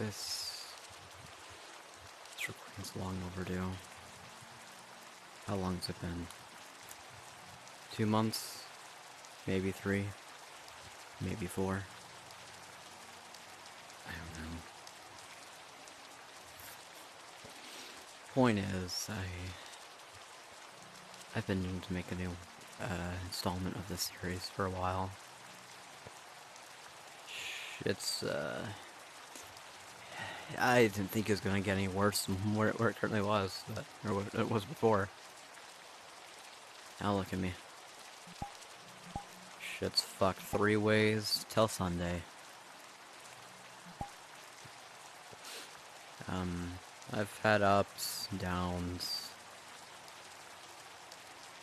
This recording's long overdue. How long's it been? 2 months? Maybe 3? Maybe 4? I don't know. Point is, I've been needing to make a new installment of this series for a while. It's I didn't think it was gonna get any worse than where it currently was, or what it was before. Now look at me. Shit's fucked 3 ways till Sunday. I've had ups, downs,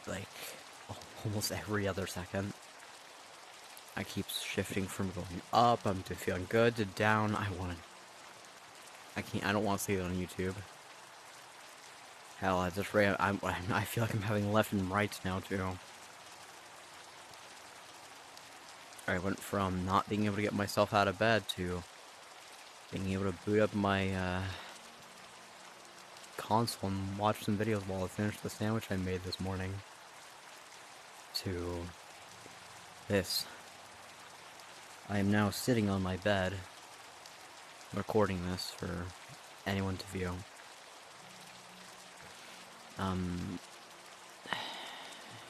like, almost every other second. I keep shifting from going up, I'm to feeling good, to down. I don't want to see it on YouTube. Hell, I feel like I'm having left and right now, too. I went from not being able to get myself out of bed to being able to boot up my, console and watch some videos while I finish the sandwich I made this morning. To this. I am now sitting on my bed, recording this for anyone to view.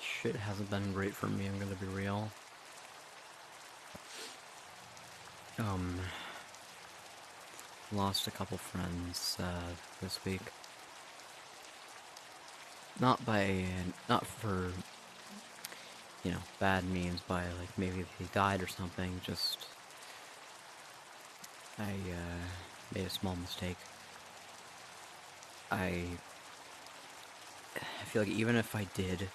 Shit hasn't been great for me, I'm gonna be real. Lost a couple friends, this week. Not for, you know, bad means, by, like, maybe they died or something, just, I made a small mistake. I feel like even if I did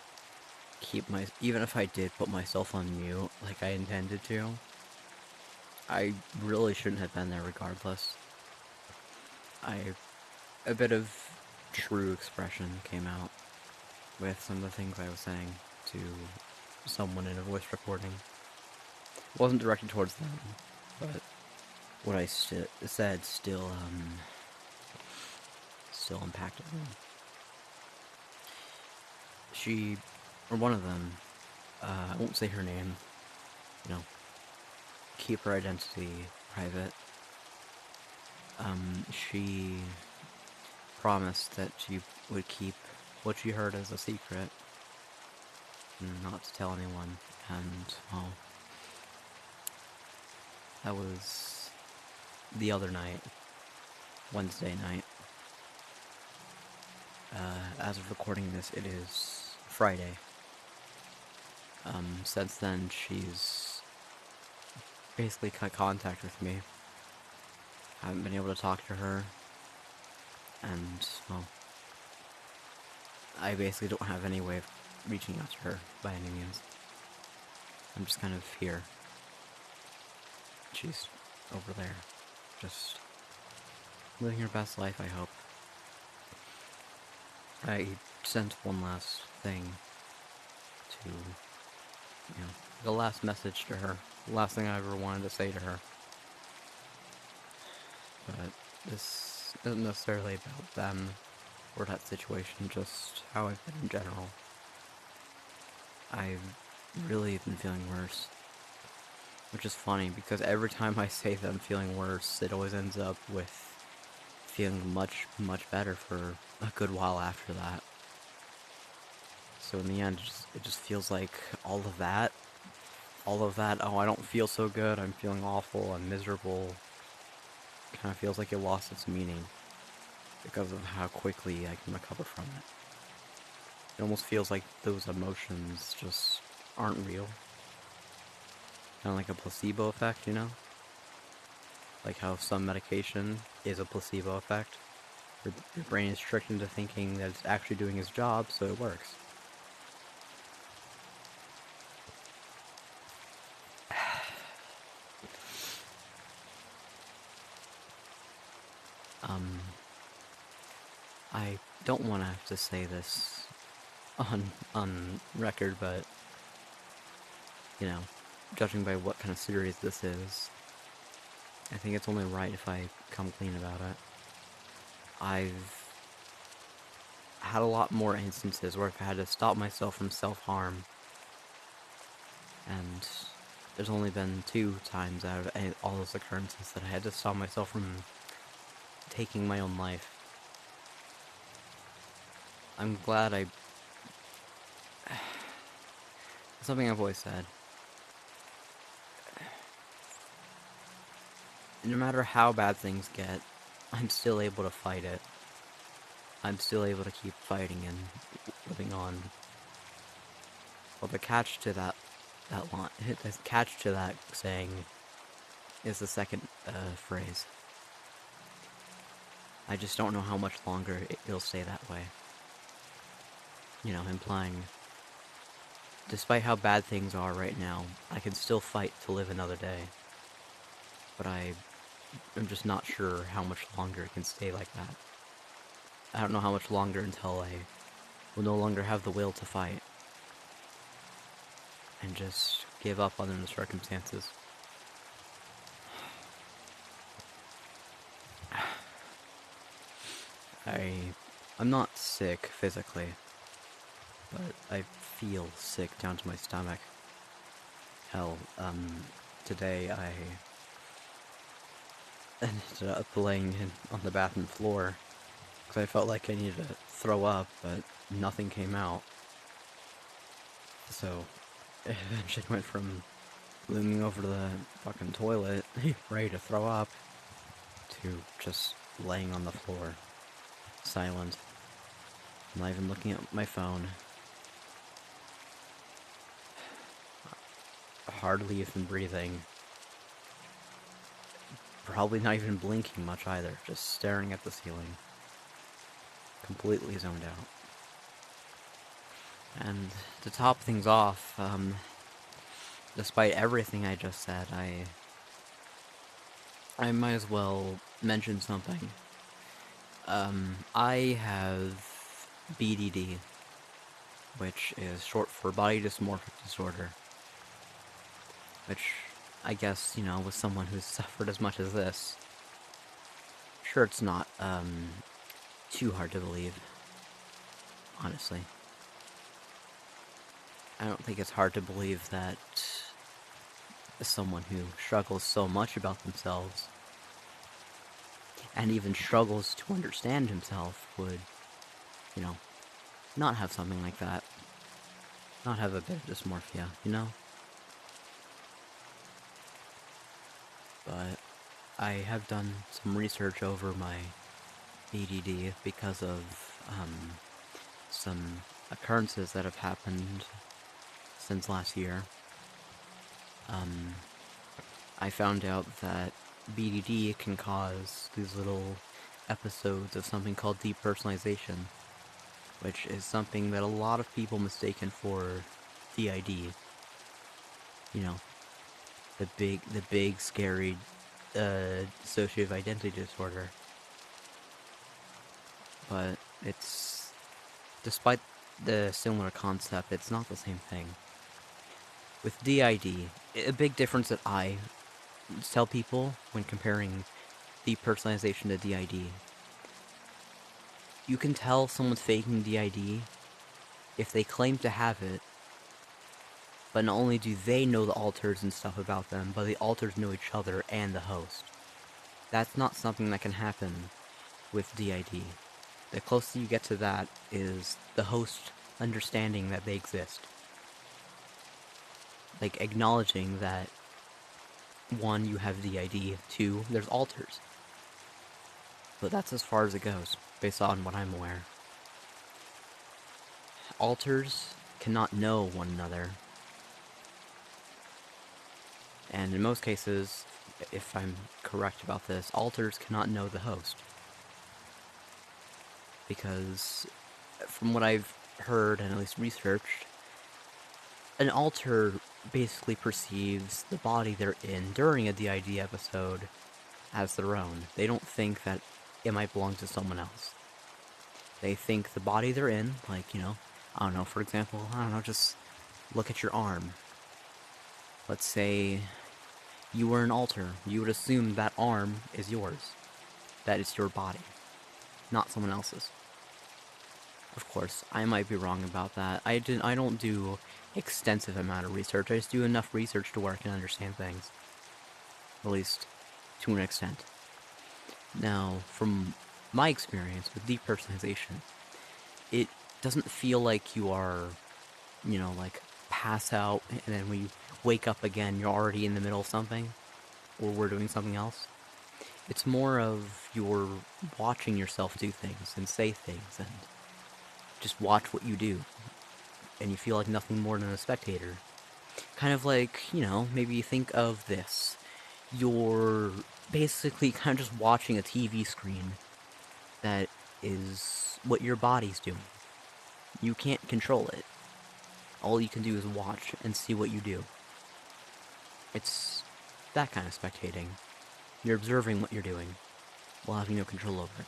put myself on mute, like I intended to, I really shouldn't have been there regardless. A bit of true expression came out with some of the things I was saying to someone in a voice recording. It wasn't directed towards them, but what I said still impacted them. One of them, I won't say her name, you know, keep her identity private. She promised that she would keep what she heard as a secret, and not to tell anyone, and, well, that was the other night, Wednesday night. As of recording this, it is Friday. Since then, she's basically cut contact with me. I haven't been able to talk to her, and, well, I basically don't have any way of reaching out to her by any means. I'm just kind of here. She's over there, just living her best life, I hope. I sent one last thing to, you know, the last message to her, the last thing I ever wanted to say to her. But this isn't necessarily about them or that situation, just how I've been in general. I've really been feeling worse. Which is funny, because every time I say that I'm feeling worse, it always ends up with feeling much, much better for a good while after that. So in the end, it just feels like all of that, oh, I don't feel so good, I'm feeling awful, I'm miserable, kind of feels like it lost its meaning because of how quickly I can recover from it. It almost feels like those emotions just aren't real. Kind of like a placebo effect, you know? Like how some medication is a placebo effect. Your brain is tricked into thinking that it's actually doing its job, so it works. I don't want to have to say this on record, but, you know, judging by what kind of series this is, I think it's only right if I come clean about it. I've had a lot more instances where I've had to stop myself from self-harm, and there's only been 2 times out of all those occurrences that I had to stop myself from taking my own life. I'm glad I... Something I've always said. No matter how bad things get, I'm still able to fight it. I'm still able to keep fighting and living on. Well, the catch to that line, the catch to that saying is the second phrase. I just don't know how much longer it'll stay that way. You know, implying, despite how bad things are right now, I can still fight to live another day. But I'm just not sure how much longer it can stay like that. I don't know how much longer until I will no longer have the will to fight. And just give up under the circumstances. I'm not sick physically, but I feel sick down to my stomach. Hell, today I ended up laying on the bathroom floor because I felt like I needed to throw up, but nothing came out. So, it eventually went from looming over to the fucking toilet, ready to throw up, to just laying on the floor, silent, not even looking at my phone, hardly even breathing, probably not even blinking much either, just staring at the ceiling, completely zoned out. And to top things off, despite everything I just said, I might as well mention something. I have BDD, which is short for body dysmorphic disorder, which I guess, you know, with someone who's suffered as much as this, sure, it's not, too hard to believe, honestly. I don't think it's hard to believe that someone who struggles so much about themselves, and even struggles to understand himself, would, you know, not have something like that. Not have a bit of dysmorphia, you know? But I have done some research over my ADD because of, some occurrences that have happened since last year. I found out that BDD can cause these little episodes of something called depersonalization, which is something that a lot of people mistaken for DID. You know, the big scary dissociative identity disorder. But it's, despite the similar concept, it's not the same thing. With DID, a big difference that I tell people when comparing depersonalization to DID, you can tell someone's faking DID if they claim to have it, but not only do they know the alters and stuff about them, but the alters know each other and the host. That's not something that can happen with DID. The closer you get to that is the host understanding that they exist. Like, acknowledging that, 1, you have DID, 2, there's alters. But that's as far as it goes, based on what I'm aware. Alters cannot know one another. And in most cases, if I'm correct about this, alters cannot know the host. Because, from what I've heard and at least researched, an alter basically perceives the body they're in during a DID episode as their own. They don't think that it might belong to someone else. They think the body they're in, like, you know, I don't know, for example, just look at your arm. Let's say you were an alter, you would assume that arm is yours. That it's your body, not someone else's. Of course, I might be wrong about that. I don't do extensive amount of research. I just do enough research to where I can understand things. At least to an extent. Now, from my experience with depersonalization, it doesn't feel like you are, like pass out and then when you wake up again, you're already in the middle of something, or we're doing something else. It's more of you're watching yourself do things and say things and just watch what you do, and you feel like nothing more than a spectator. Kind of like, maybe you think of this. You're basically kind of just watching a TV screen that is what your body's doing. You can't control it. All you can do is watch and see what you do. It's that kind of spectating. You're observing what you're doing while having no control over it.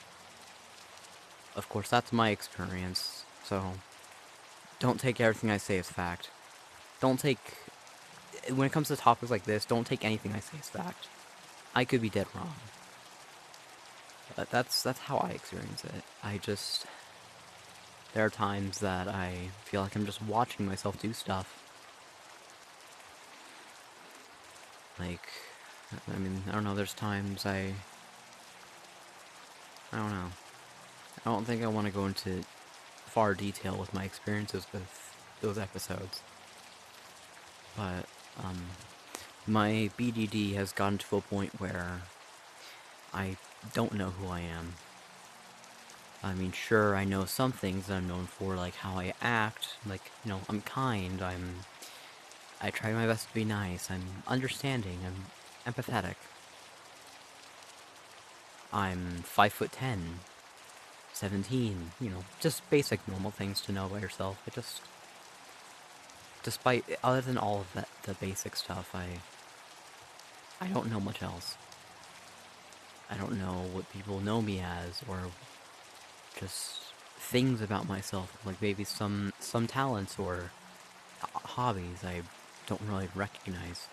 Of course, that's my experience, so don't take everything I say as fact. Don't take... When it comes to topics like this, don't take anything I say as fact. I could be dead wrong. But that's how I experience it. There are times that I feel like I'm just watching myself do stuff. Like, I don't know, there's times I don't know. I don't think I want to go into far detail with my experiences with those episodes. But, my BDD has gotten to a point where I don't know who I am. Sure, I know some things that I'm known for, like how I act, like, I'm kind, I try my best to be nice, I'm understanding, I'm empathetic. I'm 5'10", 17, just basic normal things to know about yourself. Other than all of that, the basic stuff, I don't know much else. I don't know what people know me as, or just things about myself, like maybe some talents or hobbies I don't really recognize.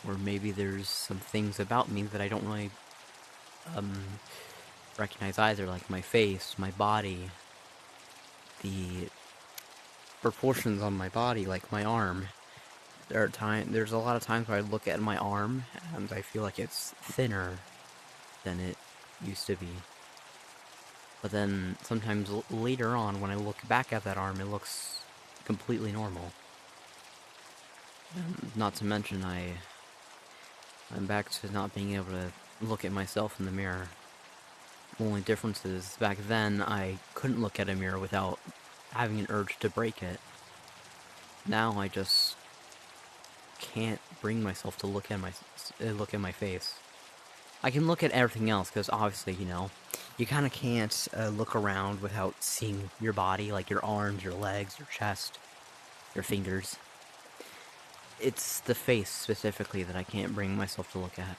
Or maybe there's some things about me that I don't really recognize either, like my face, my body, the proportions on my body, like my arm. There's a lot of times where I look at my arm and I feel like it's thinner than it used to be. But then sometimes later on, when I look back at that arm, it looks completely normal. And not to mention, I'm back to not being able to look at myself in the mirror. The only difference is, back then, I couldn't look at a mirror without having an urge to break it. Now I just can't bring myself to look at my face. I can look at everything else, because obviously, you kind of can't look around without seeing your body, like your arms, your legs, your chest, your fingers. It's the face, specifically, that I can't bring myself to look at.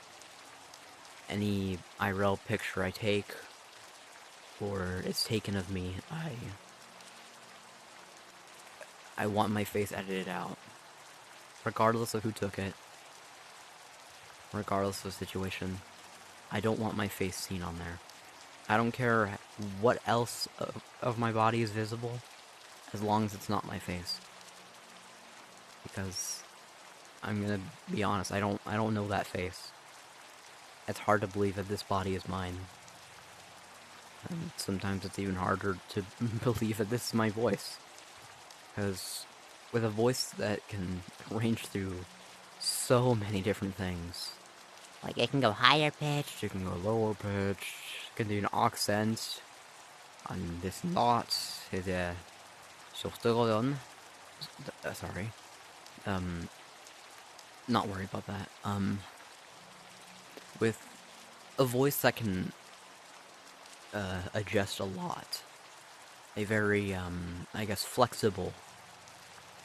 Any IRL picture I take, or it's taken of me, I want my face edited out. Regardless of who took it, regardless of the situation, I don't want my face seen on there. I don't care what else of my body is visible, as long as it's not my face. Because, I'm gonna be honest, I don't know that face. It's hard to believe that this body is mine. And sometimes it's even harder to believe that this is my voice. Because with a voice that can range through so many different things. Like, it can go higher pitched, it can go lower pitched, it can do an accent, and this not is a sorry. Not worry about that. With a voice that can adjust a lot, a very, I guess, flexible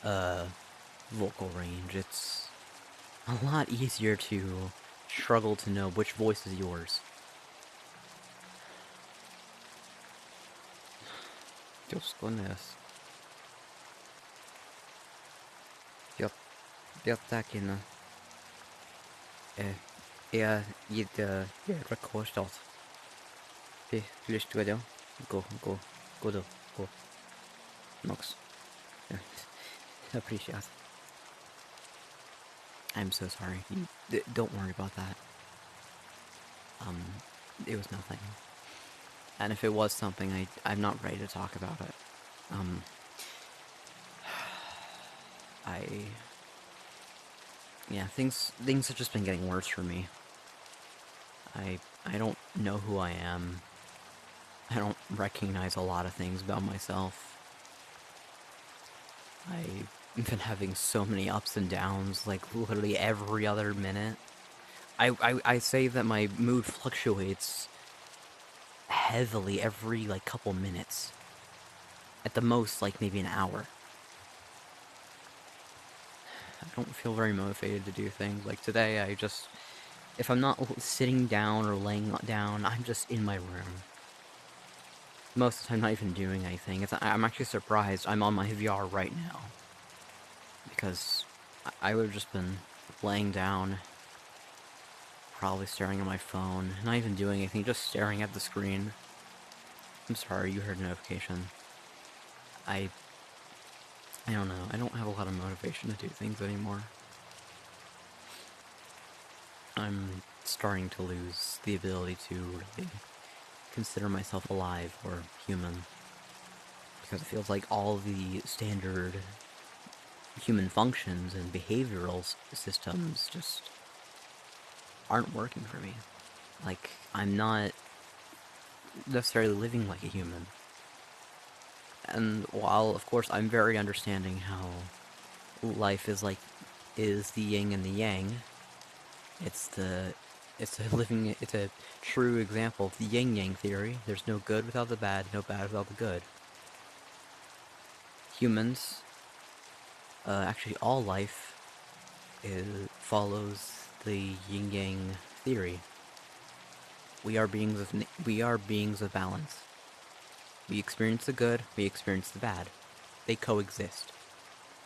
vocal range, it's a lot easier to struggle to know which voice is yours. Dios goodness. Yep, takin na. Ja, rekordstart. Please go down. Go do. Go. Nox. Yeah. Appreciate. I'm so sorry. Don't worry about that. It was nothing. And if it was something, I'm not ready to talk about it. Um, I... Yeah, things have just been getting worse for me. I don't know who I am. I don't recognize a lot of things about myself. I've been having so many ups and downs, like, literally every other minute. I say that my mood fluctuates heavily every, like, couple minutes. At the most, like, maybe an hour. I don't feel very motivated to do things. Like, today, if I'm not sitting down or laying down, I'm just in my room. Most of the time, not even doing anything. I'm actually surprised I'm on my VR right now. Because I would have just been laying down, probably staring at my phone, not even doing anything, just staring at the screen. I'm sorry, you heard a notification. I don't know, I don't have a lot of motivation to do things anymore. I'm starting to lose the ability to really consider myself alive or human. Because it feels like all the standard human functions and behavioral systems just aren't working for me. Like, I'm not necessarily living like a human. And while, of course, I'm very understanding how life is the yin and the yang, it's a true example of the yin-yang theory. There's no good without the bad, no bad without the good. Humans, actually all life, follows the yin-yang theory. We are beings of balance. We experience the good, we experience the bad. They coexist.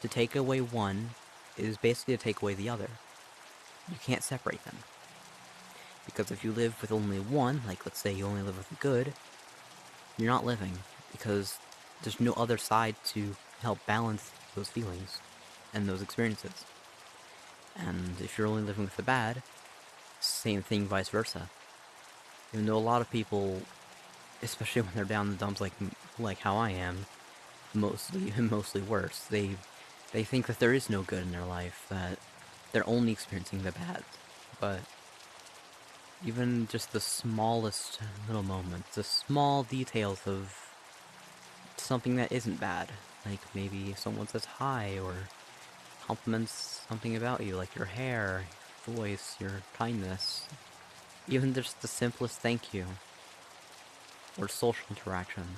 To take away one is basically to take away the other. You can't separate them. Because if you live with only one, like let's say you only live with the good, you're not living, because there's no other side to help balance those feelings and those experiences. And if you're only living with the bad, same thing vice versa. Even though a lot of people, especially when they're down in the dumps like how I am, mostly worse, they think that there is no good in their life, that they're only experiencing the bad. But even just the smallest little moments, the small details of something that isn't bad, like maybe someone says hi or compliments something about you, like your hair, your voice, your kindness, even just the simplest thank you or social interaction.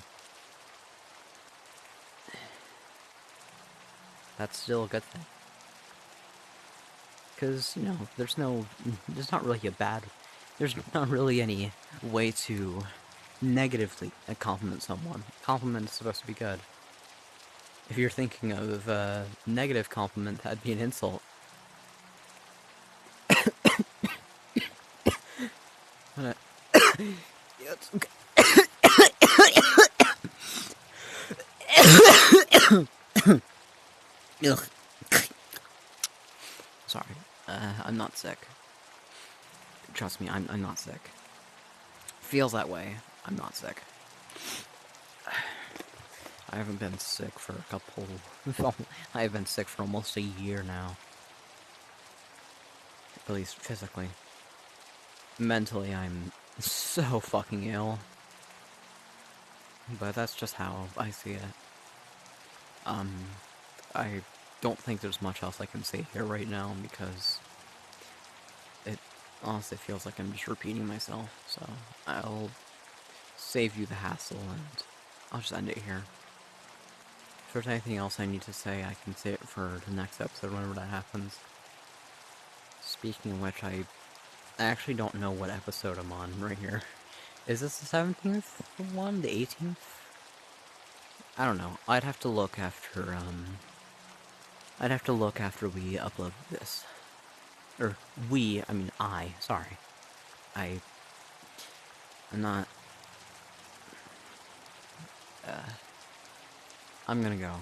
That's still a good thing. Because, there's not really any way to negatively compliment someone. Compliment is supposed to be good. If you're thinking of a negative compliment, that'd be an insult. Yeah, it's okay. Ugh. Sorry, I'm not sick. Trust me, I'm not sick. Feels that way. I'm not sick. I haven't been sick for I have been sick for almost a year now. At least physically. Mentally, I'm so fucking ill. But that's just how I see it. I don't think there's much else I can say here right now, because it honestly feels like I'm just repeating myself, so I'll save you the hassle, and I'll just end it here. If there's anything else I need to say, I can say it for the next episode whenever that happens. Speaking of which, I actually don't know what episode I'm on right here. Is this the 17th one? The 18th? I don't know. I'd have to look after we upload this. Or I mean sorry. I'm not, I'm gonna go.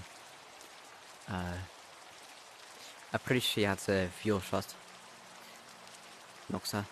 Appreciate fuel shot. Noxa.